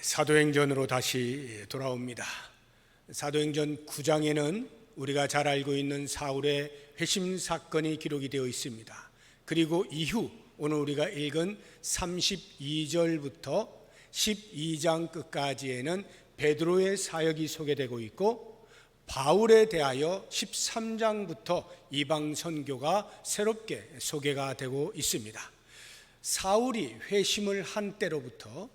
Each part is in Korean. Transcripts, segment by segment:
사도행전으로 다시 돌아옵니다. 사도행전 9장에는 우리가 잘 알고 있는 사울의 회심 사건이 기록이 되어 있습니다. 그리고 이후 오늘 우리가 읽은 32절부터 12장 끝까지에는 베드로의 사역이 소개되고 있고, 바울에 대하여 13장부터 이방 선교가 새롭게 소개가 되고 있습니다. 사울이 회심을 한 때로부터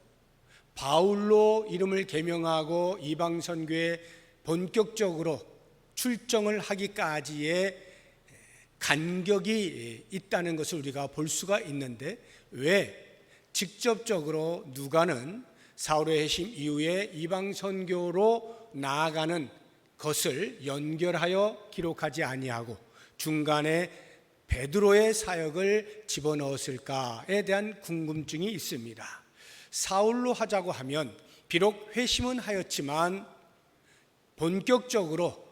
바울로 이름을 개명하고 이방 선교에 본격적으로 출정을 하기까지의 간격이 있다는 것을 우리가 볼 수가 있는데, 왜 직접적으로 누가는 사울의 회심 이후에 이방 선교로 나아가는 것을 연결하여 기록하지 아니하고 중간에 베드로의 사역을 집어넣었을까에 대한 궁금증이 있습니다. 사울로 하자고 하면 비록 회심은 하였지만 본격적으로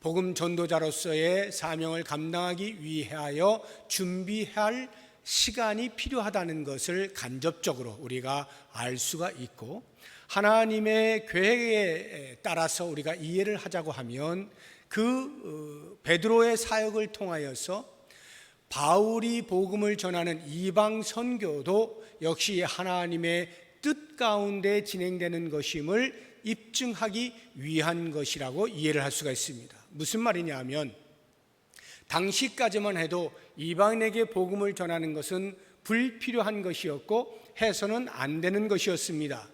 복음 전도자로서의 사명을 감당하기 위하여 준비할 시간이 필요하다는 것을 간접적으로 우리가 알 수가 있고, 하나님의 계획에 따라서 우리가 이해를 하자고 하면 그 베드로의 사역을 통하여서 바울이 복음을 전하는 이방 선교도 역시 하나님의 뜻 가운데 진행되는 것임을 입증하기 위한 것이라고 이해를 할 수가 있습니다. 무슨 말이냐 하면, 당시까지만 해도 이방인에게 복음을 전하는 것은 불필요한 것이었고 해서는 안 되는 것이었습니다.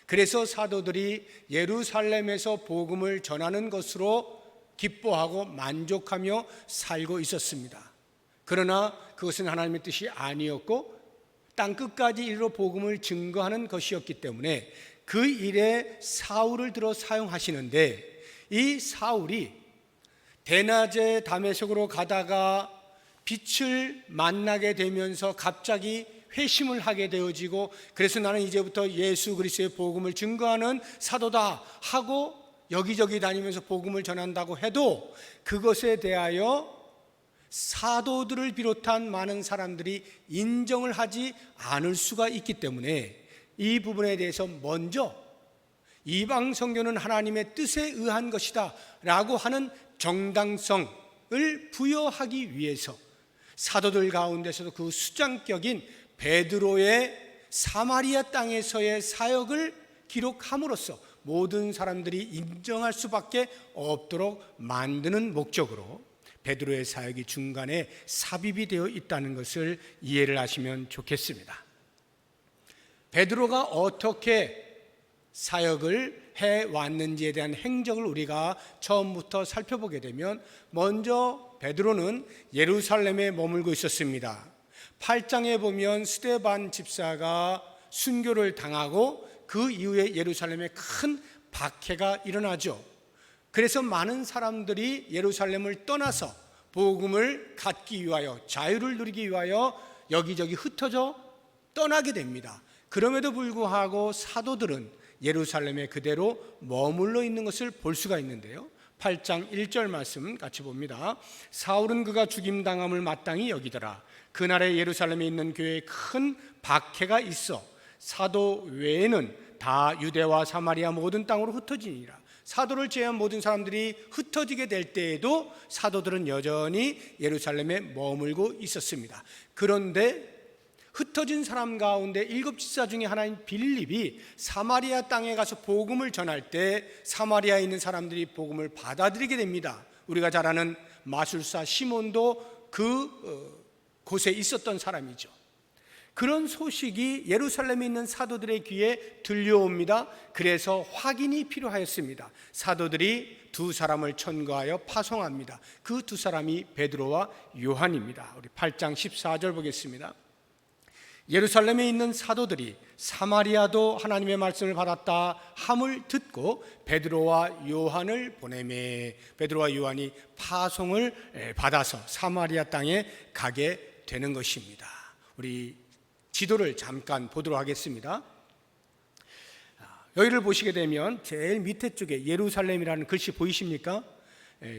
그래서 사도들이 예루살렘에서 복음을 전하는 것으로 기뻐하고 만족하며 살고 있었습니다. 그러나 그것은 하나님의 뜻이 아니었고 땅끝까지 이르러 복음을 증거하는 것이었기 때문에 그 일에 사울을 들어 사용하시는데, 이 사울이 대낮에 다메섹으로 가다가 빛을 만나게 되면서 갑자기 회심을 하게 되어지고, 그래서 나는 이제부터 예수 그리스도의 복음을 증거하는 사도다 하고 여기저기 다니면서 복음을 전한다고 해도 그것에 대하여 사도들을 비롯한 많은 사람들이 인정을 하지 않을 수가 있기 때문에 이 부분에 대해서 먼저 이방 선교는 하나님의 뜻에 의한 것이다 라고 하는 정당성을 부여하기 위해서 사도들 가운데서도 그 수장격인 베드로의 사마리아 땅에서의 사역을 기록함으로써 모든 사람들이 인정할 수밖에 없도록 만드는 목적으로 베드로의 사역이 중간에 삽입이 되어 있다는 것을 이해를 하시면 좋겠습니다. 베드로가 어떻게 사역을 해왔는지에 대한 행적을 우리가 처음부터 살펴보게 되면, 먼저 베드로는 예루살렘에 머물고 있었습니다. 8장에 보면 스데반 집사가 순교를 당하고 그 이후에 예루살렘에 큰 박해가 일어나죠. 그래서 많은 사람들이 예루살렘을 떠나서 복음을 갖기 위하여, 자유를 누리기 위하여 여기저기 흩어져 떠나게 됩니다. 그럼에도 불구하고 사도들은 예루살렘에 그대로 머물러 있는 것을 볼 수가 있는데요, 8장 1절 말씀 같이 봅니다. 사울은 그가 죽임당함을 마땅히 여기더라. 그날에 예루살렘에 있는 교회에 큰 박해가 있어 사도 외에는 다 유대와 사마리아 모든 땅으로 흩어지니라. 사도를 제외한 모든 사람들이 흩어지게 될 때에도 사도들은 여전히 예루살렘에 머물고 있었습니다. 그런데 흩어진 사람 가운데 7집사 중에 하나인 빌립이 사마리아 땅에 가서 복음을 전할 때 사마리아에 있는 사람들이 복음을 받아들이게 됩니다. 우리가 잘 아는 마술사 시몬도 그 곳에 있었던 사람이죠. 그런 소식이 예루살렘에 있는 사도들의 귀에 들려옵니다. 그래서 확인이 필요하였습니다. 사도들이 두 사람을 천거하여 파송합니다. 그 두 사람이 베드로와 요한입니다. 우리 8장 14절 보겠습니다. 예루살렘에 있는 사도들이 사마리아도 하나님의 말씀을 받았다 함을 듣고 베드로와 요한을 보내매, 베드로와 요한이 파송을 받아서 사마리아 땅에 가게 되는 것입니다. 우리 지도를 잠깐 보도록 하겠습니다. 여기를 보시게 되면 제일 밑에 쪽에 예루살렘이라는 글씨 보이십니까?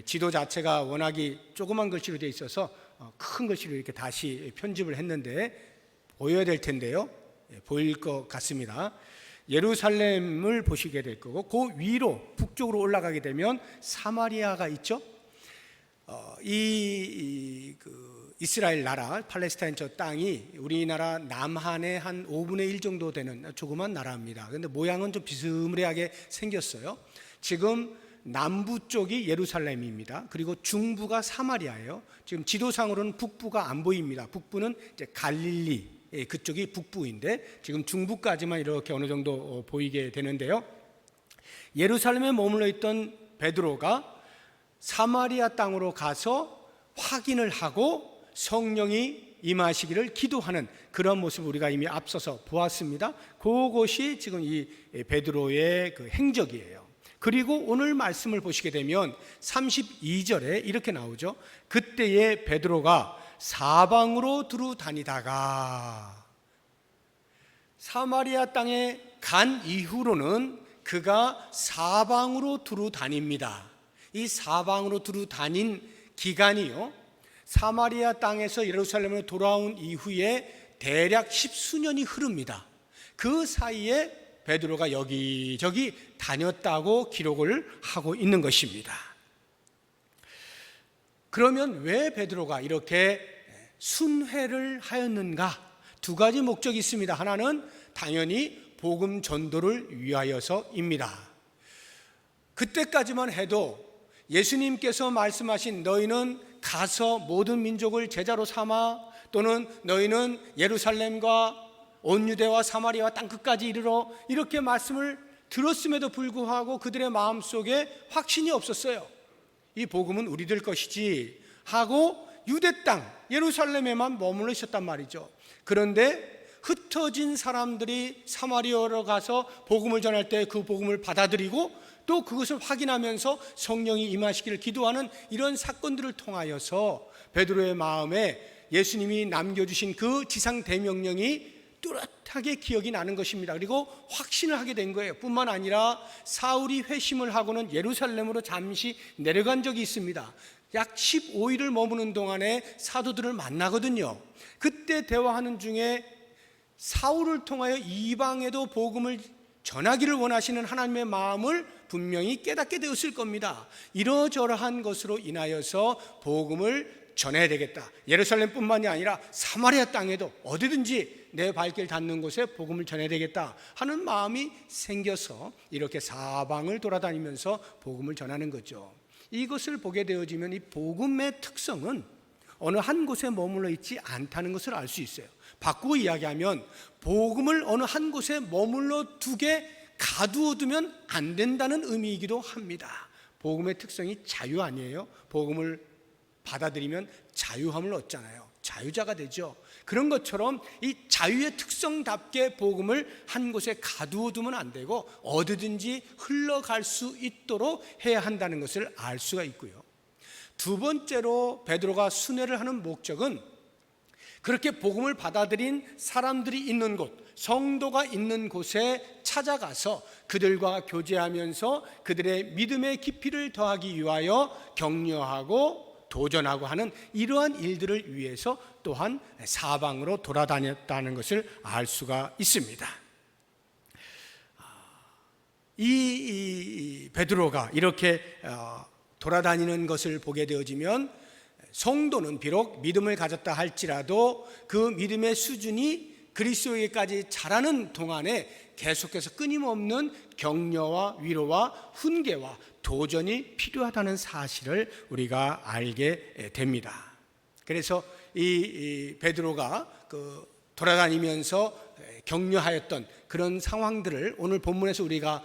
지도 자체가 워낙이 조그만 글씨로 되어 있어서 큰 글씨로 이렇게 다시 편집을 했는데 보여야 될 텐데요, 보일 것 같습니다. 예루살렘을 보시게 될 거고, 그 위로 북쪽으로 올라가게 되면 사마리아가 있죠. 이스라엘 나라, 팔레스타인 저 땅이 우리나라 남한의 한 5분의 1 정도 되는 조그만 나라입니다. 그런데 모양은 좀 비스무리하게 생겼어요. 지금 남부 쪽이 예루살렘입니다. 그리고 중부가 사마리아예요. 지금 지도상으로는 북부가 안 보입니다. 북부는 이제 갈릴리, 그쪽이 북부인데 지금 중부까지만 이렇게 어느 정도 보이게 되는데요. 예루살렘에 머물러 있던 베드로가 사마리아 땅으로 가서 확인을 하고 성령이 임하시기를 기도하는 그런 모습을 우리가 이미 앞서서 보았습니다. 그것이 지금 이 베드로의 그 행적이에요. 그리고 오늘 말씀을 보시게 되면 32절에 이렇게 나오죠. 그때에 베드로가 사방으로 두루 다니다가, 사마리아 땅에 간 이후로는 그가 사방으로 두루 다닙니다. 이 사방으로 두루 다닌 기간이요, 사마리아 땅에서 예루살렘으로 돌아온 이후에 대략 10수년이 흐릅니다. 그 사이에 베드로가 여기저기 다녔다고 기록을 하고 있는 것입니다. 그러면 왜 베드로가 이렇게 순회를 하였는가? 두 가지 목적이 있습니다. 하나는 당연히 복음 전도를 위하여서입니다. 그때까지만 해도 예수님께서 말씀하신 너희는 가서 모든 민족을 제자로 삼아, 또는 너희는 예루살렘과 온 유대와 사마리아와 땅끝까지 이르러, 이렇게 말씀을 들었음에도 불구하고 그들의 마음속에 확신이 없었어요. 이 복음은 우리들 것이지 하고 유대 땅 예루살렘에만 머물러 있었단 말이죠. 그런데 흩어진 사람들이 사마리아로 가서 복음을 전할 때 그 복음을 받아들이고 또 그것을 확인하면서 성령이 임하시기를 기도하는 이런 사건들을 통하여서 베드로의 마음에 예수님이 남겨주신 그 지상 대명령이 뚜렷하게 기억이 나는 것입니다. 그리고 확신을 하게 된 거예요. 뿐만 아니라 사울이 회심을 하고는 예루살렘으로 잠시 내려간 적이 있습니다. 약 15일을 머무는 동안에 사도들을 만나거든요. 그때 대화하는 중에 사울을 통하여 이방에도 복음을 전하기를 원하시는 하나님의 마음을 분명히 깨닫게 되었을 겁니다. 이러저러한 것으로 인하여서 복음을 전해야 되겠다. 예루살렘뿐만이 아니라 사마리아 땅에도 어디든지 내 발길 닿는 곳에 복음을 전해야 되겠다 하는 마음이 생겨서 이렇게 사방을 돌아다니면서 복음을 전하는 거죠. 이것을 보게 되어지면 이 복음의 특성은 어느 한 곳에 머물러 있지 않다는 것을 알 수 있어요. 바꾸고 이야기하면 복음을 어느 한 곳에 머물러 두게 가두어 두면 안 된다는 의미이기도 합니다. 복음의 특성이 자유 아니에요? 복음을 받아들이면 자유함을 얻잖아요. 자유자가 되죠. 그런 것처럼 이 자유의 특성답게 복음을 한 곳에 가두어 두면 안 되고 어디든지 흘러갈 수 있도록 해야 한다는 것을 알 수가 있고요. 두 번째로 베드로가 순회를 하는 목적은 그렇게 복음을 받아들인 사람들이 있는 곳, 성도가 있는 곳에 찾아가서 그들과 교제하면서 그들의 믿음의 깊이를 더하기 위하여 격려하고 도전하고 하는 이러한 일들을 위해서 또한 사방으로 돌아다녔다는 것을 알 수가 있습니다. 이 베드로가 이렇게 돌아다니는 것을 보게 되어지면 성도는 비록 믿음을 가졌다 할지라도 그 믿음의 수준이 그리스도에게까지 자라는 동안에 계속해서 끊임없는 격려와 위로와 훈계와 도전이 필요하다는 사실을 우리가 알게 됩니다. 그래서 이 베드로가 돌아다니면서 격려하였던 그런 상황들을 오늘 본문에서 우리가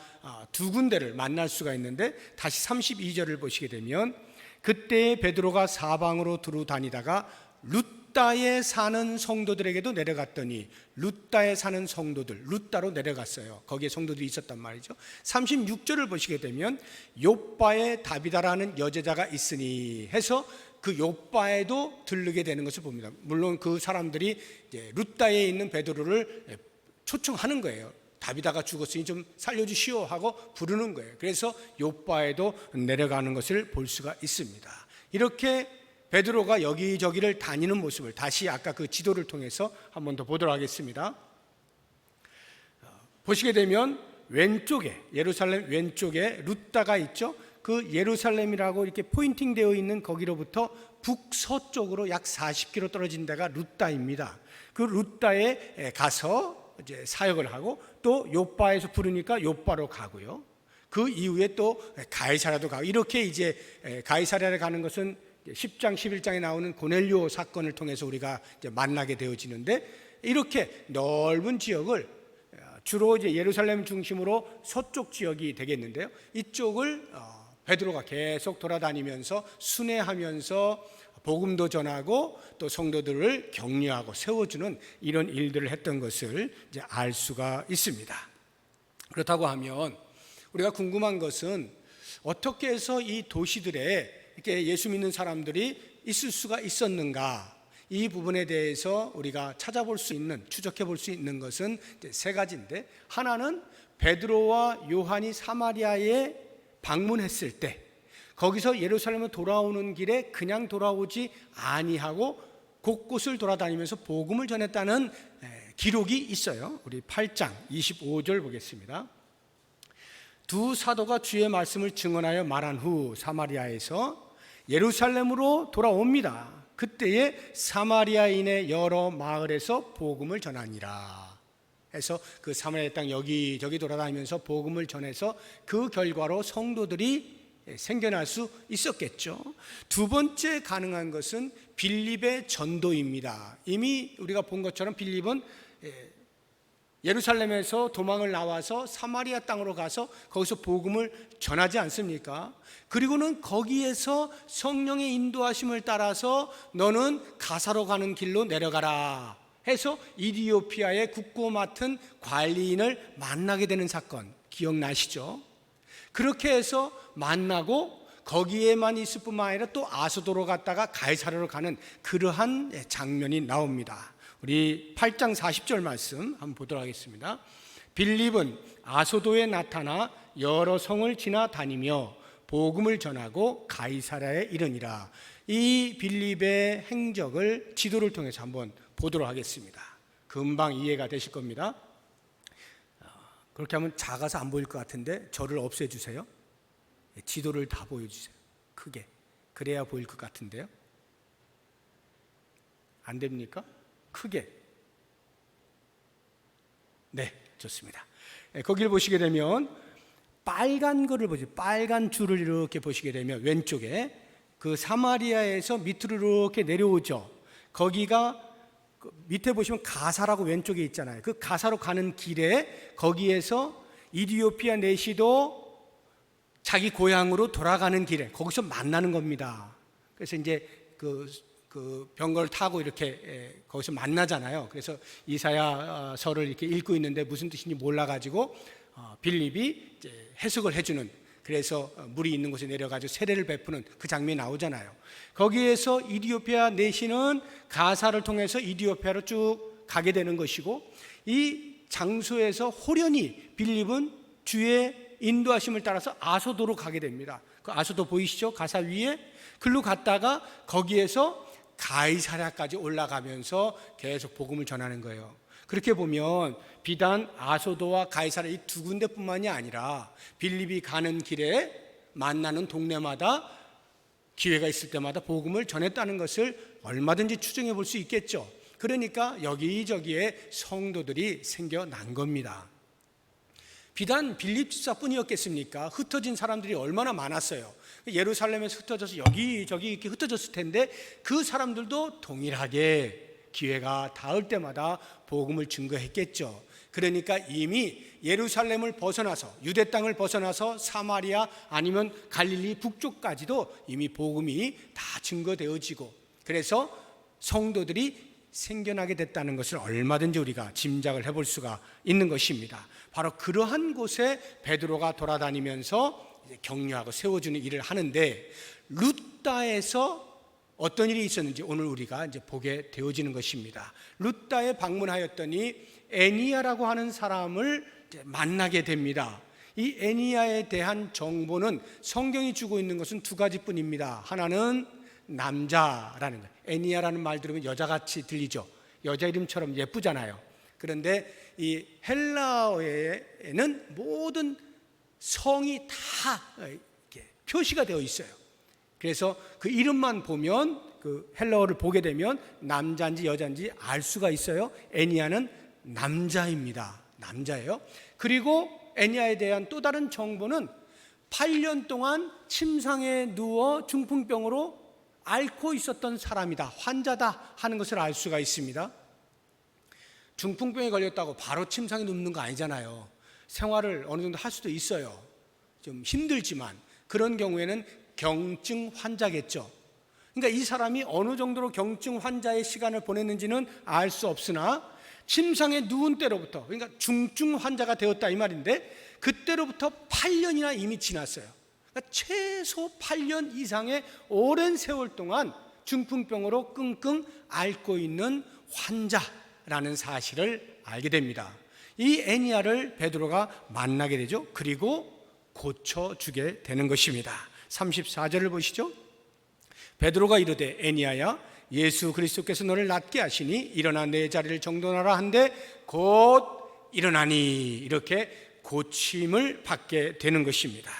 두 군데를 만날 수가 있는데, 다시 32절을 보시게 되면 그때 베드로가 사방으로 두루 다니다가 룻다에 사는 성도들에게도 내려갔더니, 룻다에 사는 성도들, 룻다로 내려갔어요. 거기에 성도들이 있었단 말이죠. 36절을 보시게 되면 욥바에 다비다라는 여제자가 있으니 해서 그 욥바에도 들르게 되는 것을 봅니다. 물론 그 사람들이 이제 룻다에 있는 베드로를 초청하는 거예요. 다비다가 죽었으니 좀 살려주시오 하고 부르는 거예요. 그래서 욥바에도 내려가는 것을 볼 수가 있습니다. 이렇게 베드로가 여기저기를 다니는 모습을 다시 아까 그 지도를 통해서 한 번 더 보도록 하겠습니다. 보시게 되면 왼쪽에, 예루살렘 왼쪽에 룻다가 있죠. 그 예루살렘이라고 이렇게 포인팅 되어 있는 거기로부터 북서쪽으로 약 40km 떨어진 데가 룻다입니다. 그 룻다에 가서 이제 사역을 하고, 또 요빠에서 부르니까 요빠로 가고요. 그 이후에 또 가이사랴도 가고, 이렇게 이제 가이사랴를 가는 것은 10장 11장에 나오는 고넬료 사건을 통해서 우리가 이제 만나게 되어지는데, 이렇게 넓은 지역을 주로 이제 예루살렘 중심으로 서쪽 지역이 되겠는데요. 이쪽을 베드로가 계속 돌아다니면서 순회하면서 복음도 전하고 또 성도들을 격려하고 세워주는 이런 일들을 했던 것을 이제 알 수가 있습니다. 그렇다고 하면 우리가 궁금한 것은 어떻게 해서 이 도시들에 이렇게 예수 믿는 사람들이 있을 수가 있었는가? 이 부분에 대해서 우리가 찾아볼 수 있는, 추적해 볼 수 있는 것은 세 가지인데, 하나는 베드로와 요한이 사마리아에 방문했을 때 거기서 예루살렘으로 돌아오는 길에 그냥 돌아오지 아니하고 곳곳을 돌아다니면서 복음을 전했다는 기록이 있어요. 우리 8장 25절 보겠습니다. 두 사도가 주의 말씀을 증언하여 말한 후 사마리아에서 예루살렘으로 돌아옵니다. 그때에 사마리아인의 여러 마을에서 복음을 전하니라. 해서 그 사마리아 땅 여기저기 돌아다니면서 복음을 전해서 그 결과로 성도들이 생겨날 수 있었겠죠. 두 번째 가능한 것은 빌립의 전도입니다. 이미 우리가 본 것처럼 빌립은 예루살렘에서 도망을 나와서 사마리아 땅으로 가서 거기서 복음을 전하지 않습니까? 그리고는 거기에서 성령의 인도하심을 따라서 너는 가사로 가는 길로 내려가라 해서 이디오피아의 국고 맡은 관리인을 만나게 되는 사건 기억나시죠? 그렇게 해서 만나고 거기에만 있을 뿐만 아니라 또 아소도로 갔다가 가이사랴로 가는 그러한 장면이 나옵니다. 우리 8장 40절 말씀 한번 보도록 하겠습니다. 빌립은 아소도에 나타나 여러 성을 지나다니며 복음을 전하고 가이사랴에 이르니라. 이 빌립의 행적을 지도를 통해서 한번 보도록 하겠습니다. 금방 이해가 되실 겁니다. 그렇게 하면 작아서 안 보일 것 같은데 저를 없애주세요. 지도를 다 보여주세요. 크게. 그래야 보일 것 같은데요. 안 됩니까? 크게. 네, 좋습니다. 거기를 보시게 되면 빨간 거를 보죠. 빨간 줄을 이렇게 보시게 되면 왼쪽에 그 사마리아에서 밑으로 이렇게 내려오죠. 거기가 밑에 보시면 가사라고 왼쪽에 있잖아요. 그 가사로 가는 길에 거기에서 이디오피아 내시도 자기 고향으로 돌아가는 길에 거기서 만나는 겁니다. 그래서 이제 그 병거를 타고 이렇게 거기서 만나잖아요. 그래서 이사야서를 이렇게 읽고 있는데 무슨 뜻인지 몰라가지고 빌립이 이제 해석을 해주는, 그래서 물이 있는 곳에 내려가지고 세례를 베푸는 그 장면이 나오잖아요. 거기에서 이디오피아 내시는 가사를 통해서 이디오피아로 쭉 가게 되는 것이고, 이 장소에서 호련히 빌립은 주의 인도하심을 따라서 아소도로 가게 됩니다. 그 아소도 보이시죠? 가사 위에 글로 갔다가 거기에서 가이사랴까지 올라가면서 계속 복음을 전하는 거예요. 그렇게 보면 비단 아소도와 가이사랴 이 두 군데뿐만이 아니라 빌립이 가는 길에 만나는 동네마다 기회가 있을 때마다 복음을 전했다는 것을 얼마든지 추정해 볼 수 있겠죠. 그러니까 여기저기에 성도들이 생겨난 겁니다. 비단 빌립 집사뿐이었겠습니까? 흩어진 사람들이 얼마나 많았어요. 예루살렘에서 흩어져서 여기저기 이렇게 흩어졌을 텐데 그 사람들도 동일하게 기회가 닿을 때마다 복음을 증거했겠죠. 그러니까 이미 예루살렘을 벗어나서 유대 땅을 벗어나서 사마리아 아니면 갈릴리 북쪽까지도 이미 복음이 다 증거되어지고, 그래서 성도들이 생겨나게 됐다는 것을 얼마든지 우리가 짐작을 해볼 수가 있는 것입니다. 바로 그러한 곳에 베드로가 돌아다니면서 격려하고 세워주는 일을 하는데, 룻다에서 어떤 일이 있었는지 오늘 우리가 이제 보게 되어지는 것입니다. 룻다에 방문하였더니 에니야라고 하는 사람을 만나게 됩니다. 이 에니야에 대한 정보는 성경이 주고 있는 것은 두 가지뿐입니다. 하나는 남자라는 거예요. 에니야라는 말 들으면 여자같이 들리죠. 여자 이름처럼 예쁘잖아요. 그런데 이 헬라어에는 모든 성이 다 이렇게 표시가 되어 있어요. 그래서 그 이름만 보면, 그 헬라어를 보게 되면 남자인지 여자인지 알 수가 있어요. 애니아는 남자입니다. 남자예요. 그리고 애니아에 대한 또 다른 정보는 8년 동안 침상에 누워 중풍병으로 앓고 있었던 사람이다, 환자다 하는 것을 알 수가 있습니다. 중풍병에 걸렸다고 바로 침상에 눕는 거 아니잖아요. 생활을 어느 정도 할 수도 있어요. 좀 힘들지만 그런 경우에는 경증 환자겠죠. 그러니까 이 사람이 어느 정도로 경증 환자의 시간을 보냈는지는 알 수 없으나 침상에 누운 때로부터, 그러니까 중증 환자가 되었다 이 말인데, 그때로부터 8년이나 이미 지났어요. 그러니까 최소 8년 이상의 오랜 세월 동안 중풍병으로 끙끙 앓고 있는 환자라는 사실을 알게 됩니다. 이 애니아를 베드로가 만나게 되죠. 그리고 고쳐주게 되는 것입니다. 34절을 보시죠. 베드로가 이르되 애니아야, 예수 그리스도께서 너를 낫게 하시니 일어나 내 자리를 정돈하라 한데 곧 일어나니, 이렇게 고침을 받게 되는 것입니다.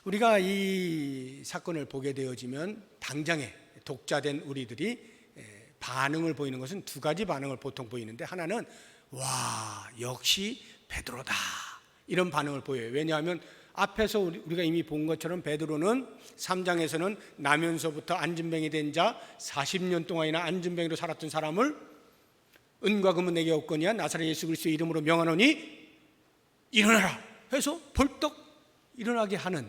우리가 이 사건을 보게 되어지면 당장에 독자된 우리들이 반응을 보이는 것은 두 가지 반응을 보통 보이는데, 하나는 와, 역시 베드로다, 이런 반응을 보여요. 왜냐하면 앞에서 우리가 이미 본 것처럼 베드로는 3장에서는 나면서부터 안진뱅이 된 자, 40년 동안이나 안진뱅이로 살았던 사람을 은과 금은 내게 없거니와 나사렛 예수 그리스도의 이름으로 명하노니 일어나라 해서 벌떡 일어나게 하는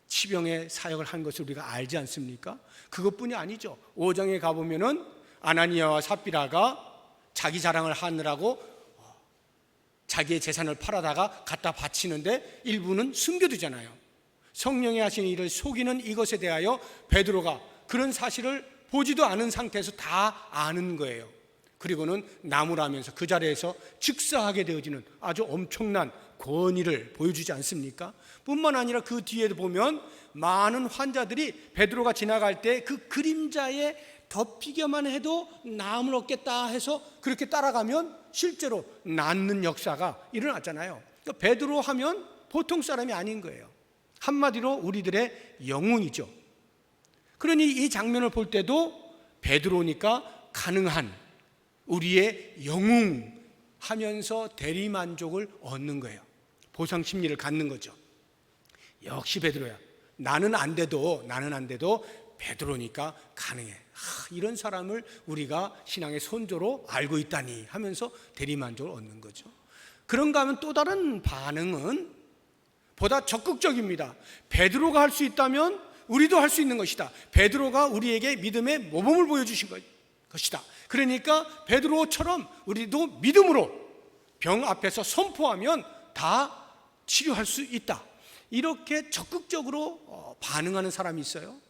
치병의 사역을 한 것을 우리가 알지 않습니까? 그것뿐이 아니죠. 5장에 가보면은 아나니아와 삽비라가 자기 자랑을 하느라고 자기의 재산을 팔아다가 갖다 바치는데 일부는 숨겨두잖아요. 성령이 하신 일을 속이는 이것에 대하여 베드로가 그런 사실을 보지도 않은 상태에서 다 아는 거예요. 그리고는 나무라면서 그 자리에서 즉사하게 되어지는 아주 엄청난 권위를 보여주지 않습니까? 뿐만 아니라 그 뒤에도 보면 많은 환자들이 베드로가 지나갈 때 그 그림자에 덮이기만 해도 나음을 얻겠다 해서 그렇게 따라가면 실제로 낫는 역사가 일어났잖아요. 그러니까 베드로 하면 보통 사람이 아닌 거예요. 한마디로 우리들의 영웅이죠. 그러니 이 장면을 볼 때도 베드로니까 가능한 우리의 영웅 하면서 대리만족을 얻는 거예요. 보상 심리를 갖는 거죠. 역시 베드로야. 나는 안 돼도 베드로니까 가능해. 이런 사람을 우리가 신앙의 선조로 알고 있다니 하면서 대리만족을 얻는 거죠. 그런가 하면 또 다른 반응은 보다 적극적입니다. 베드로가 할 수 있다면 우리도 할 수 있는 것이다. 베드로가 우리에게 믿음의 모범을 보여주신 것이다. 그러니까 베드로처럼 우리도 믿음으로 병 앞에서 선포하면 다 치료할 수 있다. 이렇게 적극적으로 반응하는 사람이 있어요.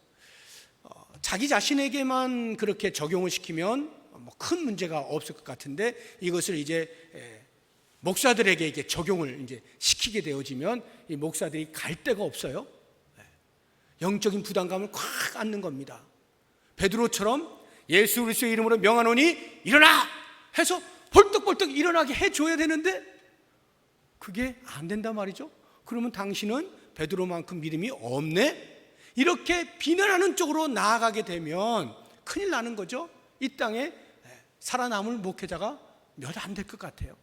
자기 자신에게만 그렇게 적용을 시키면 큰 문제가 없을 것 같은데, 이것을 이제 목사들에게 이게 적용을 이제 시키게 되어지면 이 목사들이 갈 데가 없어요. 영적인 부담감을 콱 안는 겁니다. 베드로처럼 예수 그리스도의 이름으로 명하노니 일어나 해서 벌떡벌떡 일어나게 해줘야 되는데 그게 안 된단 말이죠. 그러면 당신은 베드로만큼 믿음이 없네? 이렇게 비난하는 쪽으로 나아가게 되면 큰일 나는 거죠. 이 땅에 살아남을 목회자가 몇 안 될 것 같아요.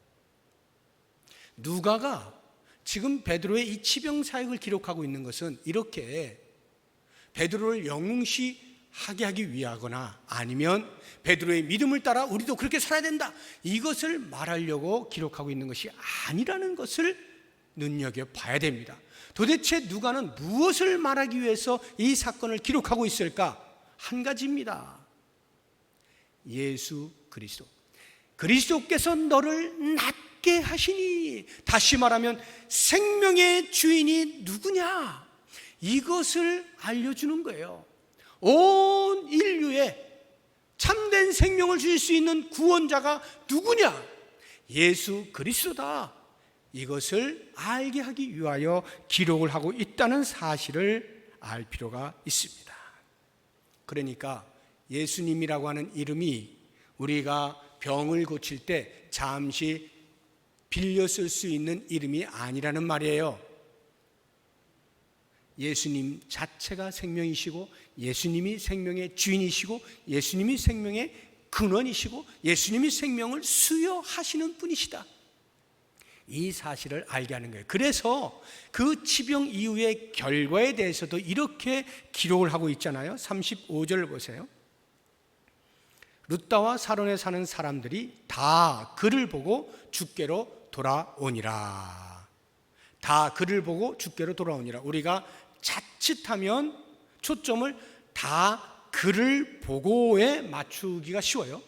누가가 지금 베드로의 이 치병 사역을 기록하고 있는 것은 이렇게 베드로를 영웅시하게 하기 위하거나 아니면 베드로의 믿음을 따라 우리도 그렇게 살아야 된다, 이것을 말하려고 기록하고 있는 것이 아니라는 것을 눈여겨봐야 됩니다. 도대체 누가는 무엇을 말하기 위해서 이 사건을 기록하고 있을까? 한 가지입니다. 예수 그리스도, 그리스도께서 너를 낫게 하시니, 다시 말하면 생명의 주인이 누구냐, 이것을 알려주는 거예요. 온 인류에 참된 생명을 주실 수 있는 구원자가 누구냐? 예수 그리스도다. 이것을 알게 하기 위하여 기록을 하고 있다는 사실을 알 필요가 있습니다. 그러니까 예수님이라고 하는 이름이 우리가 병을 고칠 때 잠시 빌려 쓸 수 있는 이름이 아니라는 말이에요. 예수님 자체가 생명이시고 예수님이 생명의 주인이시고 예수님이 생명의 근원이시고 예수님이 생명을 수여하시는 분이시다. 이 사실을 알게 하는 거예요. 그래서 그 치병 이후의 결과에 대해서도 이렇게 기록을 하고 있잖아요. 35절을 보세요. 룻다와 사론에 사는 사람들이 다 그를 보고 주께로 돌아오니라. 다 그를 보고 주께로 돌아오니라. 우리가 자칫하면 초점을 다 그를 보고에 맞추기가 쉬워요.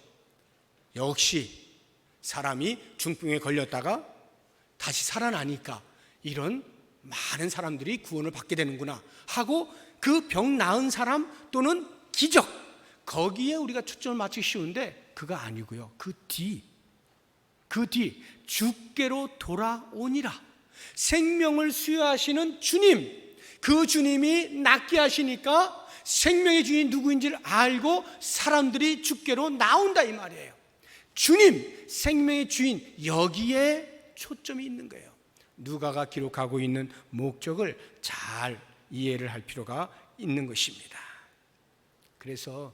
역시 사람이 중풍에 걸렸다가 다시 살아나니까 이런 많은 사람들이 구원을 받게 되는구나 하고 그 병 나은 사람 또는 기적, 거기에 우리가 초점을 맞추기 쉬운데 그거 아니고요. 그 뒤 주께로 돌아오니라. 생명을 수여하시는 주님, 그 주님이 낫게 하시니까 생명의 주인 누구인지를 알고 사람들이 주께로 나온다 이 말이에요. 주님, 생명의 주인, 여기에 초점이 있는 거예요. 누가가 기록하고 있는 목적을 잘 이해를 할 필요가 있는 것입니다. 그래서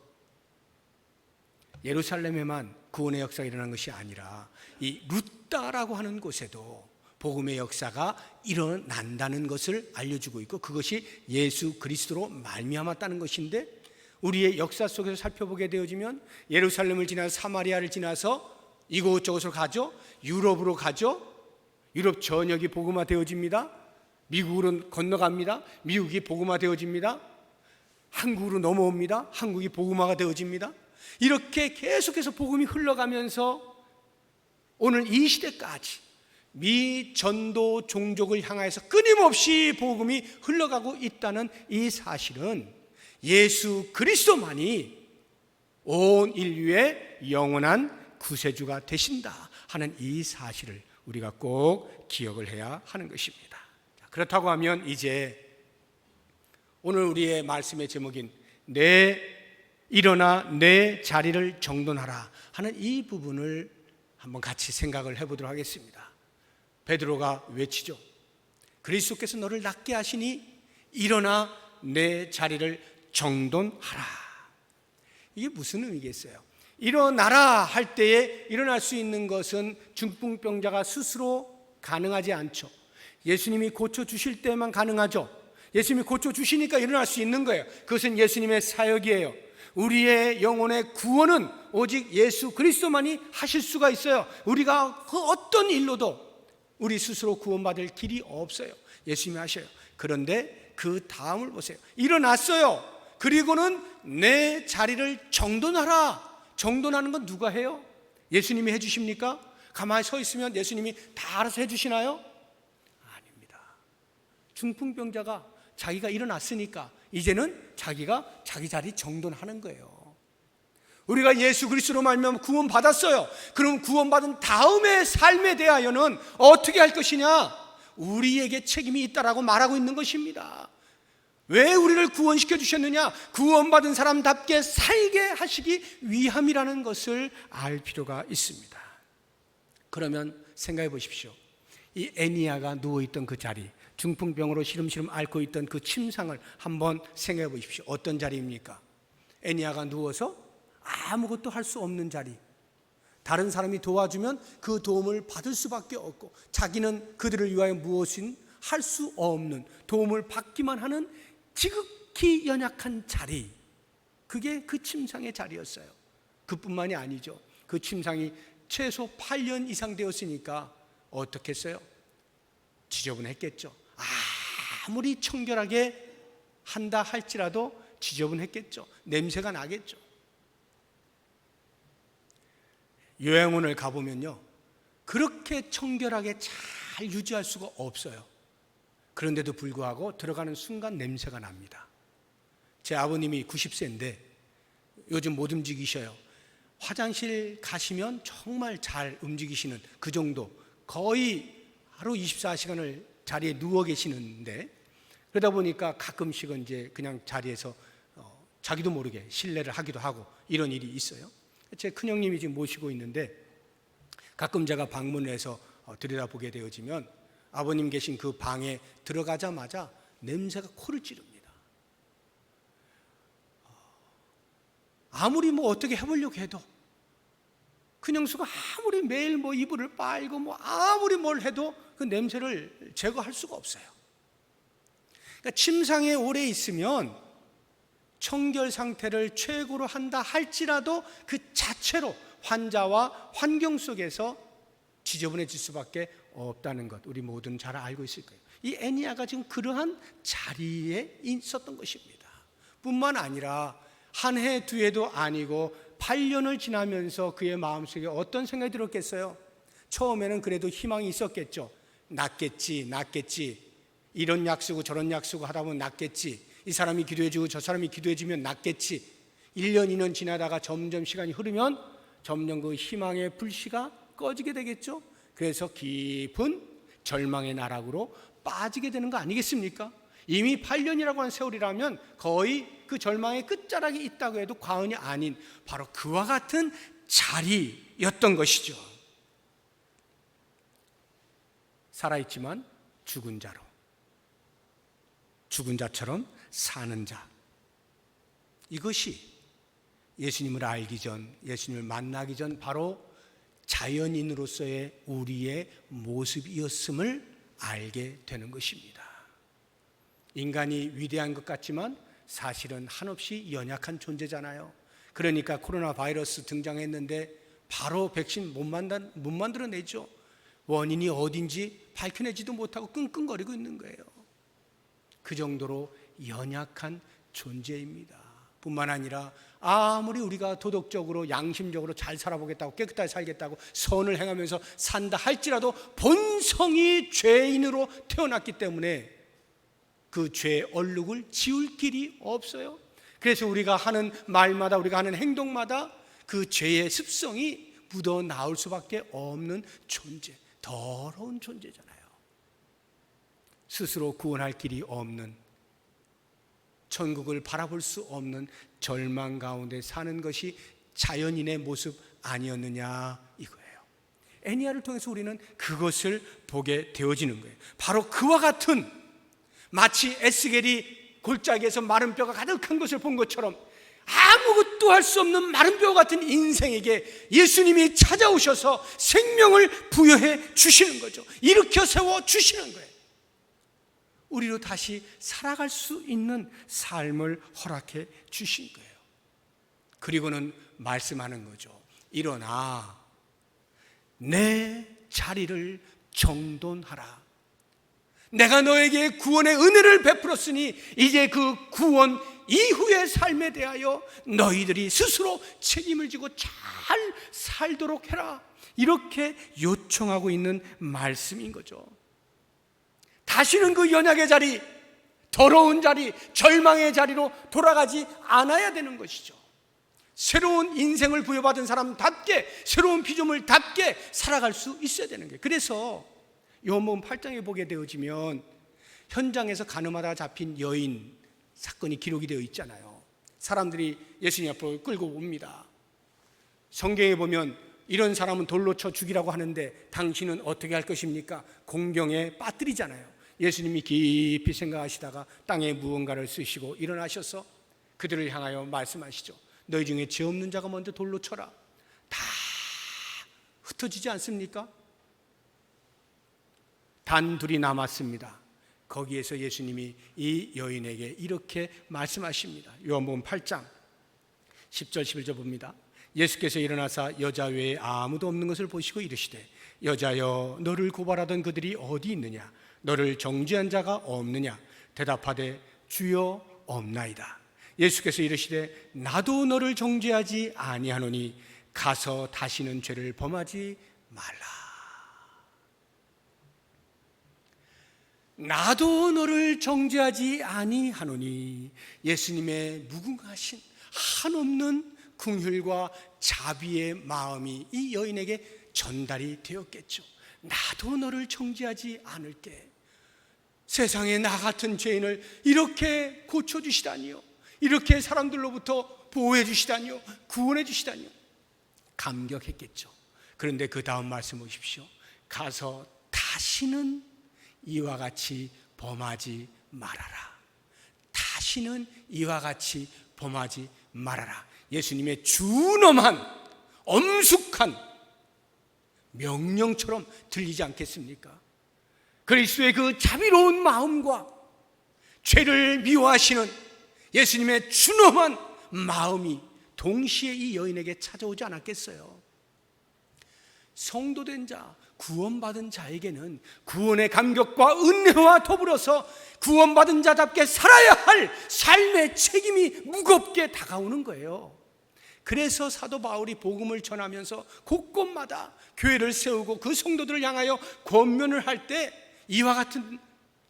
예루살렘에만 구원의 역사가 일어난 것이 아니라 이 룻다라고 하는 곳에도 복음의 역사가 일어난다는 것을 알려주고 있고 그것이 예수 그리스도로 말미암았다는 것인데, 우리의 역사 속에서 살펴보게 되어지면 예루살렘을 지나서 사마리아를 지나서 이곳저곳으로 가죠. 유럽으로 가죠. 유럽 전역이 복음화 되어집니다. 미국으로 건너갑니다. 미국이 복음화 되어집니다. 한국으로 넘어옵니다. 한국이 복음화가 되어집니다. 이렇게 계속해서 복음이 흘러가면서 오늘 이 시대까지 미 전도 종족을 향하여서 끊임없이 복음이 흘러가고 있다는 이 사실은 예수 그리스도만이 온 인류의 영원한 구세주가 되신다 하는 이 사실을 우리가 꼭 기억을 해야 하는 것입니다. 그렇다고 하면 이제 오늘 우리의 말씀의 제목인 일어나 내 자리를 정돈하라 하는 이 부분을 한번 같이 생각을 해보도록 하겠습니다. 베드로가 외치죠. 그리스도께서 너를 낫게 하시니 일어나 내 자리를 정돈하라. 이게 무슨 의미겠어요? 일어나라 할 때에 일어날 수 있는 것은 중풍병자가 스스로 가능하지 않죠. 예수님이 고쳐주실 때만 가능하죠. 예수님이 고쳐주시니까 일어날 수 있는 거예요. 그것은 예수님의 사역이에요. 우리의 영혼의 구원은 오직 예수 그리스도만이 하실 수가 있어요. 우리가 그 어떤 일로도 우리 스스로 구원받을 길이 없어요. 예수님이 하셔요. 그런데 그 다음을 보세요. 일어났어요. 그리고는 내 자리를 정돈하라. 정돈하는 건 누가 해요? 예수님이 해주십니까? 가만히 서 있으면 예수님이 다 알아서 해주시나요? 아닙니다. 중풍병자가 자기가 일어났으니까 이제는 자기가 자기 자리 정돈하는 거예요. 우리가 예수 그리스도로 말미암아 구원 받았어요. 그럼 구원받은 다음의 삶에 대하여는 어떻게 할 것이냐? 우리에게 책임이 있다라고 말하고 있는 것입니다. 왜 우리를 구원시켜 주셨느냐? 구원받은 사람답게 살게 하시기 위함이라는 것을 알 필요가 있습니다. 그러면 생각해 보십시오. 이 애니야가 누워있던 그 자리, 중풍병으로 시름시름 앓고 있던 그 침상을 한번 생각해 보십시오. 어떤 자리입니까? 애니야가 누워서 아무것도 할 수 없는 자리, 다른 사람이 도와주면 그 도움을 받을 수밖에 없고 자기는 그들을 위하여 무엇인 할 수 없는, 도움을 받기만 하는 지극히 연약한 자리, 그게 그 침상의 자리였어요. 그뿐만이 아니죠. 그 침상이 최소 8년 이상 되었으니까 어떻게 했어요? 지저분했겠죠. 아무리 청결하게 한다 할지라도 지저분했겠죠. 냄새가 나겠죠. 요양원을 가보면요, 그렇게 청결하게 잘 유지할 수가 없어요. 그런데도 불구하고 들어가는 순간 냄새가 납니다. 제 아버님이 90세인데 요즘 못 움직이셔요. 화장실 가시면 정말 잘 움직이시는 그 정도, 거의 하루 24시간을 자리에 누워 계시는데, 그러다 보니까 가끔씩은 이제 그냥 자리에서 자기도 모르게 실례를 하기도 하고 이런 일이 있어요. 제 큰형님이 지금 모시고 있는데 가끔 제가 방문해서 들여다보게 되어지면 아버님 계신 그 방에 들어가자마자 냄새가 코를 찌릅니다. 아무리 어떻게 해보려고 해도 큰형수가 아무리 매일 이불을 빨고 아무리 뭘 해도 그 냄새를 제거할 수가 없어요. 그러니까 침상에 오래 있으면 청결 상태를 최고로 한다 할지라도 그 자체로 환자와 환경 속에서 지저분해질 수밖에 없다는 것, 우리 모두는 잘 알고 있을 거예요. 이 애니야가 지금 그러한 자리에 있었던 것입니다. 뿐만 아니라 한 해 두 해도 아니고 8년을 지나면서 그의 마음속에 어떤 생각이 들었겠어요? 처음에는 그래도 희망이 있었겠죠. 낫겠지. 이런 약수고 저런 약수고 하다 보면 낫겠지. 이 사람이 기도해주고 저 사람이 기도해주면 낫겠지. 1년 2년 지나다가 점점 시간이 흐르면 점점 그 희망의 불씨가 꺼지게 되겠죠. 그래서 깊은 절망의 나락으로 빠지게 되는 거 아니겠습니까? 이미 8년이라고 하는 세월이라면 거의 그 절망의 끝자락에 있다고 해도 과언이 아닌 바로 그와 같은 자리였던 것이죠. 살아있지만 죽은 자로, 죽은 자처럼 사는 자, 이것이 예수님을 알기 전, 예수님을 만나기 전 바로 자연인으로서의 우리의 모습이었음을 알게 되는 것입니다. 인간이 위대한 것 같지만 사실은 한없이 연약한 존재잖아요. 그러니까 코로나 바이러스 등장했는데 바로 백신 못 만들어내죠. 원인이 어딘지 밝혀내지도 못하고 끙끙거리고 있는 거예요. 그 정도로 연약한 존재입니다. 뿐만 아니라 아무리 우리가 도덕적으로 양심적으로 잘 살아보겠다고 깨끗하게 살겠다고 선을 행하면서 산다 할지라도 본성이 죄인으로 태어났기 때문에 그 죄의 얼룩을 지울 길이 없어요. 그래서 우리가 하는 말마다 우리가 하는 행동마다 그 죄의 습성이 묻어 나올 수밖에 없는 존재, 더러운 존재잖아요. 스스로 구원할 길이 없는, 천국을 바라볼 수 없는 절망 가운데 사는 것이 자연인의 모습 아니었느냐 이거예요. 애니야를 통해서 우리는 그것을 보게 되어지는 거예요. 바로 그와 같은, 마치 에스겔이 골짜기에서 마른 뼈가 가득한 것을 본 것처럼 아무것도 할 수 없는 마른 뼈 같은 인생에게 예수님이 찾아오셔서 생명을 부여해 주시는 거죠. 일으켜 세워 주시는 거예요. 우리로 다시 살아갈 수 있는 삶을 허락해 주신 거예요. 그리고는 말씀하는 거죠. 일어나 내 자리를 정돈하라. 내가 너에게 구원의 은혜를 베풀었으니 이제 그 구원 이후의 삶에 대하여 너희들이 스스로 책임을 지고 잘 살도록 해라. 이렇게 요청하고 있는 말씀인 거죠. 다시는 그 연약의 자리, 더러운 자리, 절망의 자리로 돌아가지 않아야 되는 것이죠. 새로운 인생을 부여받은 사람답게, 새로운 피조물답게 살아갈 수 있어야 되는 거예요. 그래서 요한복음 8장에 보게 되어지면 현장에서 가늠하다 잡힌 여인 사건이 기록이 되어 있잖아요. 사람들이 예수님 앞으로 끌고 옵니다. 성경에 보면 이런 사람은 돌로 쳐 죽이라고 하는데 당신은 어떻게 할 것입니까? 공경에 빠뜨리잖아요. 예수님이 깊이 생각하시다가 땅에 무언가를 쓰시고 일어나셔서 그들을 향하여 말씀하시죠. 너희 중에 죄 없는 자가 먼저 돌로 쳐라. 다 흩어지지 않습니까? 단 둘이 남았습니다. 거기에서 예수님이 이 여인에게 이렇게 말씀하십니다. 요한복음 8장 10절 11절 봅니다. 예수께서 일어나사 여자 외에 아무도 없는 것을 보시고 이르시되 여자여 너를 고발하던 그들이 어디 있느냐? 너를 정죄한 자가 없느냐? 대답하되 주여 없나이다. 예수께서 이르시되 나도 너를 정죄하지 아니하노니 가서 다시는 죄를 범하지 말라. 나도 너를 정죄하지 아니하노니 예수님의 무궁하신 한없는 긍휼과 자비의 마음이 이 여인에게 전달이 되었겠죠. 나도 너를 정죄하지 않을게. 세상에 나 같은 죄인을 이렇게 고쳐주시다니요, 이렇게 사람들로부터 보호해 주시다니요, 구원해 주시다니요. 감격했겠죠. 그런데 그 다음 말씀 보십시오. 가서 다시는 이와 같이 범하지 말아라. 다시는 이와 같이 범하지 말아라. 예수님의 준엄한 엄숙한 명령처럼 들리지 않겠습니까? 그리스도의 그 자비로운 마음과 죄를 미워하시는 예수님의 준엄한 마음이 동시에 이 여인에게 찾아오지 않았겠어요? 성도된 자, 구원받은 자에게는 구원의 감격과 은혜와 더불어서 구원받은 자답게 살아야 할 삶의 책임이 무겁게 다가오는 거예요. 그래서 사도 바울이 복음을 전하면서 곳곳마다 교회를 세우고 그 성도들을 향하여 권면을 할 때 이와 같은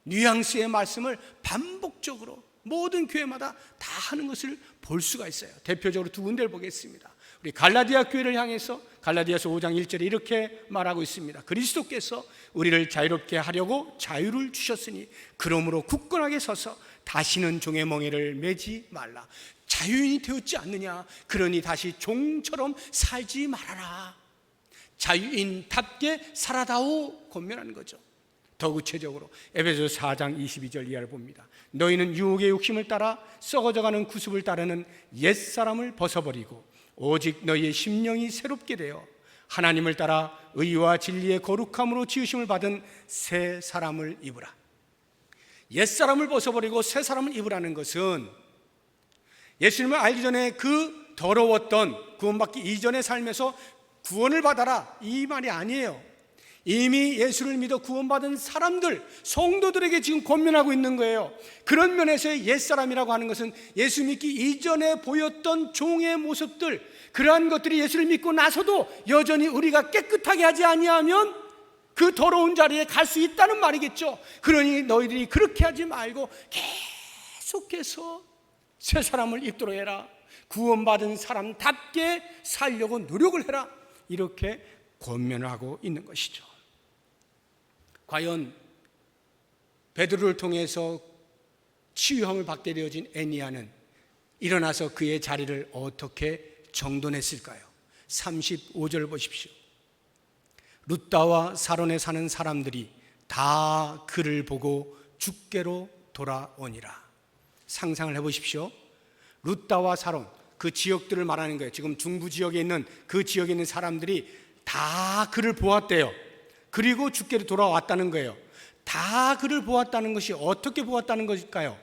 뉘앙스의 말씀을 반복적으로 모든 교회마다 다 하는 것을 볼 수가 있어요. 대표적으로 두 군데를 보겠습니다. 우리 갈라디아 교회를 향해서 갈라디아서 5장 1절에 이렇게 말하고 있습니다. 그리스도께서 우리를 자유롭게 하려고 자유를 주셨으니 그러므로 굳건하게 서서 다시는 종의 멍에를 매지 말라. 자유인이 되었지 않느냐? 그러니 다시 종처럼 살지 말아라. 자유인답게 살아다오 권면하는 거죠. 더 구체적으로 에베소서 4장 22절 이하를 봅니다. 너희는 유혹의 욕심을 따라 썩어져가는 구습을 따르는 옛사람을 벗어버리고 오직 너희의 심령이 새롭게 되어 하나님을 따라 의와 진리의 거룩함으로 지으심을 받은 새 사람을 입으라. 옛사람을 벗어버리고 새 사람을 입으라는 것은 예수님을 알기 전에 그 더러웠던 구원받기 이전의 삶에서 구원을 받아라 이 말이 아니에요. 이미 예수를 믿어 구원받은 사람들, 성도들에게 지금 권면하고 있는 거예요. 그런 면에서의 옛사람이라고 하는 것은 예수 믿기 이전에 보였던 종의 모습들, 그러한 것들이 예수를 믿고 나서도 여전히 우리가 깨끗하게 하지 아니하면 그 더러운 자리에 갈 수 있다는 말이겠죠. 그러니 너희들이 그렇게 하지 말고 계속해서 새 사람을 입도록 해라. 구원받은 사람답게 살려고 노력을 해라. 이렇게 권면을 하고 있는 것이죠. 과연 베드로를 통해서 치유함을 받게 되어진 애니야는 일어나서 그의 자리를 어떻게 정돈했을까요? 35절 보십시오. 룻다와 사론에 사는 사람들이 다 그를 보고 주께로 돌아오니라. 상상을 해보십시오. 룻다와 사론, 그 지역들을 말하는 거예요. 지금 중부 지역에 있는 그 지역에 있는 사람들이 다 그를 보았대요. 그리고 주께로 돌아왔다는 거예요. 다 그를 보았다는 것이 어떻게 보았다는 것일까요?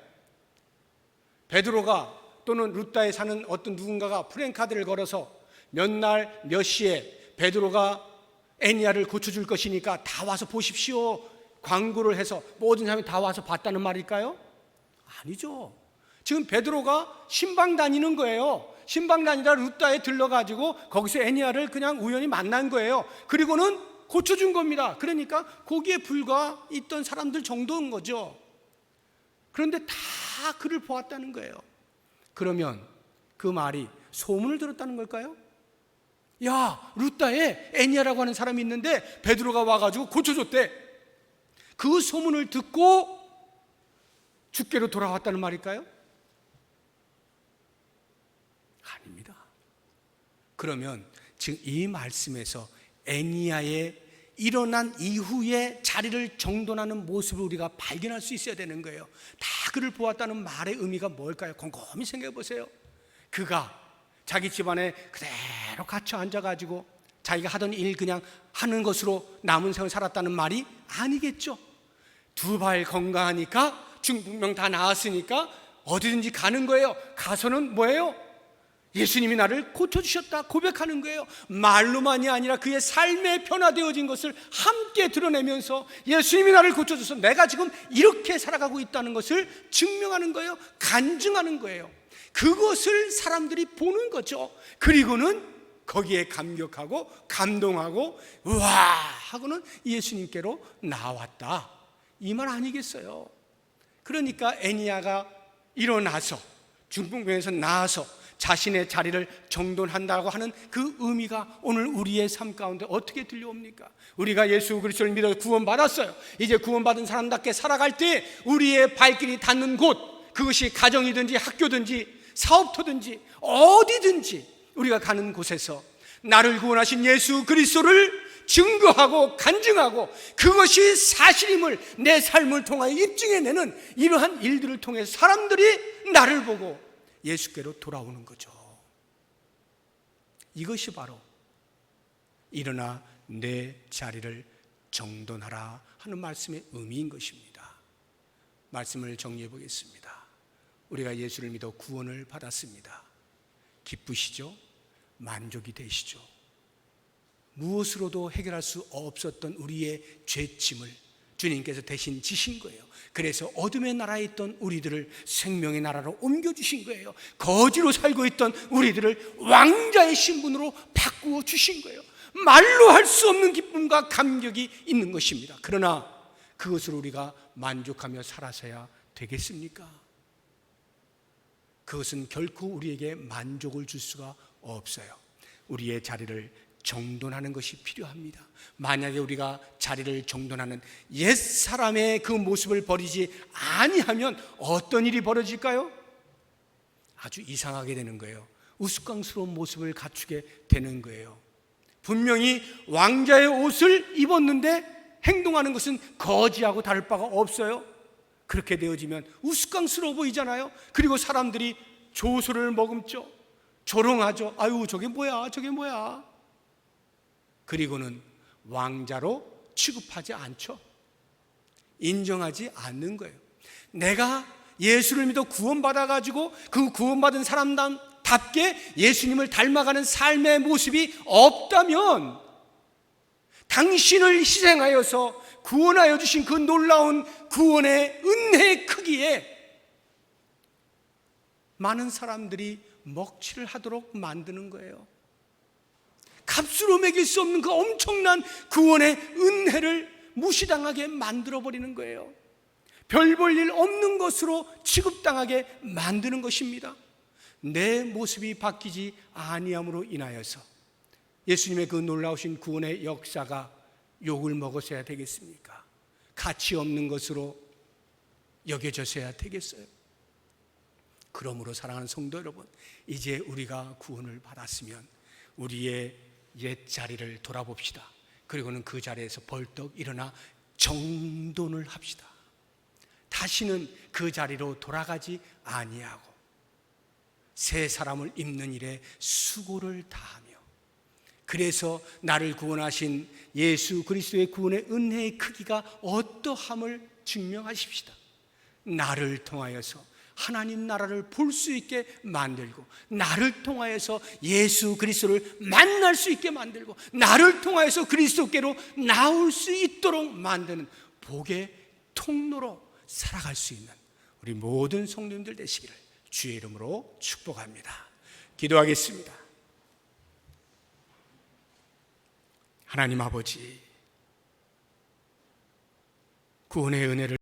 베드로가 또는 룻다에 사는 어떤 누군가가 프랜카드를 걸어서 몇 날 몇 시에 베드로가 애니야를 고쳐줄 것이니까 다 와서 보십시오 광고를 해서 모든 사람이 다 와서 봤다는 말일까요? 아니죠. 지금 베드로가 신방 다니는 거예요. 신방 다니다 룻다에 들러가지고 거기서 애니야를 그냥 우연히 만난 거예요. 그리고는 고쳐준 겁니다. 그러니까 거기에 불과 있던 사람들 정도인 거죠. 그런데 다 그를 보았다는 거예요. 그러면 그 말이 소문을 들었다는 걸까요? 야, 룻다에 애니야라고 하는 사람이 있는데 베드로가 와가지고 고쳐줬대. 그 소문을 듣고 주께로 돌아왔다는 말일까요? 아닙니다. 그러면 지금 이 말씀에서 애니야의 일어난 이후에 자리를 정돈하는 모습을 우리가 발견할 수 있어야 되는 거예요. 다 그를 보았다는 말의 의미가 뭘까요? 곰곰이 생각해 보세요. 그가 자기 집안에 그대로 갇혀 앉아가지고 자기가 하던 일 그냥 하는 것으로 남은 생을 살았다는 말이 아니겠죠. 두 발 건강하니까 중풍병 다 나았으니까 어디든지 가는 거예요. 가서는 뭐예요? 예수님이 나를 고쳐주셨다 고백하는 거예요. 말로만이 아니라 그의 삶에 변화되어진 것을 함께 드러내면서 예수님이 나를 고쳐줘서 내가 지금 이렇게 살아가고 있다는 것을 증명하는 거예요. 간증하는 거예요. 그것을 사람들이 보는 거죠. 그리고는 거기에 감격하고 감동하고 우와 하고는 예수님께로 나왔다 이 말 아니겠어요? 그러니까 애니야가 일어나서 중풍병에서 나와서 자신의 자리를 정돈한다고 하는 그 의미가 오늘 우리의 삶 가운데 어떻게 들려옵니까? 우리가 예수 그리스도를 믿어 구원받았어요. 이제 구원받은 사람답게 살아갈 때 우리의 발길이 닿는 곳, 그것이 가정이든지 학교든지 사업터든지 어디든지 우리가 가는 곳에서 나를 구원하신 예수 그리스도를 증거하고 간증하고 그것이 사실임을 내 삶을 통하여 입증해내는 이러한 일들을 통해 사람들이 나를 보고 예수께로 돌아오는 거죠. 이것이 바로 일어나 내 자리를 정돈하라 하는 말씀의 의미인 것입니다. 말씀을 정리해 보겠습니다. 우리가 예수를 믿어 구원을 받았습니다. 기쁘시죠? 만족이 되시죠? 무엇으로도 해결할 수 없었던 우리의 죄짐을 주님께서 대신 지신 거예요. 그래서 어둠의 나라에 있던 우리들을 생명의 나라로 옮겨주신 거예요. 거지로 살고 있던 우리들을 왕자의 신분으로 바꾸어 주신 거예요. 말로 할 수 없는 기쁨과 감격이 있는 것입니다. 그러나 그것을 우리가 만족하며 살아서야 되겠습니까? 그것은 결코 우리에게 만족을 줄 수가 없어요. 우리의 자리를 정돈하는 것이 필요합니다. 만약에 우리가 자리를 정돈하는 옛사람의 그 모습을 버리지 아니하면 어떤 일이 벌어질까요? 아주 이상하게 되는 거예요. 우스꽝스러운 모습을 갖추게 되는 거예요. 분명히 왕자의 옷을 입었는데 행동하는 것은 거지하고 다를 바가 없어요. 그렇게 되어지면 우스꽝스러워 보이잖아요. 그리고 사람들이 조소를 머금죠. 조롱하죠. 아유, 저게 뭐야, 저게 뭐야. 그리고는 왕자로 취급하지 않죠. 인정하지 않는 거예요. 내가 예수를 믿어 구원받아가지고 그 구원받은 사람답게 예수님을 닮아가는 삶의 모습이 없다면 당신을 희생하여서 구원하여 주신 그 놀라운 구원의 은혜의 크기에 많은 사람들이 먹칠을 하도록 만드는 거예요. 값으로 매길 수 없는 그 엄청난 구원의 은혜를 무시당하게 만들어버리는 거예요. 별 볼 일 없는 것으로 취급당하게 만드는 것입니다. 내 모습이 바뀌지 아니함으로 인하여서 예수님의 그 놀라우신 구원의 역사가 욕을 먹었어야 되겠습니까? 가치 없는 것으로 여겨졌어야 되겠어요? 그러므로 사랑하는 성도 여러분, 이제 우리가 구원을 받았으면 우리의 옛 자리를 돌아봅시다. 그리고는 그 자리에서 벌떡 일어나 정돈을 합시다. 다시는 그 자리로 돌아가지 아니하고 새 사람을 입는 일에 수고를 다하며, 그래서 나를 구원하신 예수 그리스도의 구원의 은혜의 크기가 어떠함을 증명하십시다. 나를 통하여서 하나님 나라를 볼 수 있게 만들고, 나를 통하여서 예수 그리스도를 만날 수 있게 만들고, 나를 통하여서 그리스도께로 나올 수 있도록 만드는 복의 통로로 살아갈 수 있는 우리 모든 성도님들 되시기를 주의 이름으로 축복합니다. 기도하겠습니다. 하나님 아버지, 구원의 은혜를